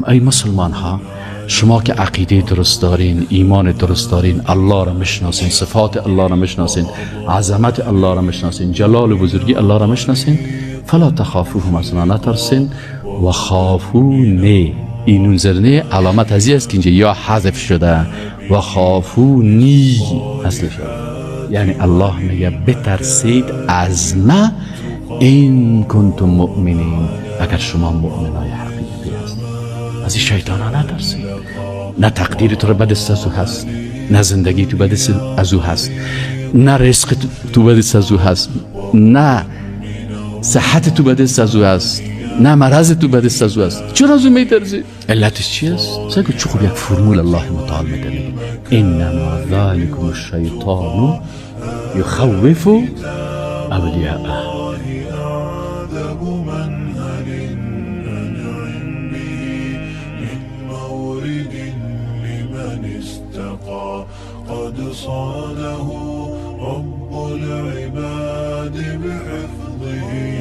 ای مسلمان ها، شما که عقیده درست دارین، ایمان درست دارین، الله را میشناسین، صفات الله را میشناسین، عظمت الله را میشناسین، جلال و بزرگی الله را میشناسین، فلا تخافوهم، اصلا نترسین، و خافونی، این نونزرنه علامت ازی است که اینجا یا حذف شده، و خافونی اصل شده، یعنی الله میگه بترسید از ما این کنتم مؤمنین، اگر شما مؤمنای حقیقی هستید. از این شیطان ها نترسید. نه تقدیر تو رو به دست از او هست، نه زندگی تو به دست از او هست، نه رزق تو به دست از او هست، نه صحت تو به دست از او هست، نه مرض تو به دست از او هست. چرا از او میترسی؟ علتش چی است؟ سگو چه خوب یک فرمول الله متعال میده، میگه انما ذالکم الشیطان یخوف اولیاءه. قد صاده رب العباد بحفظه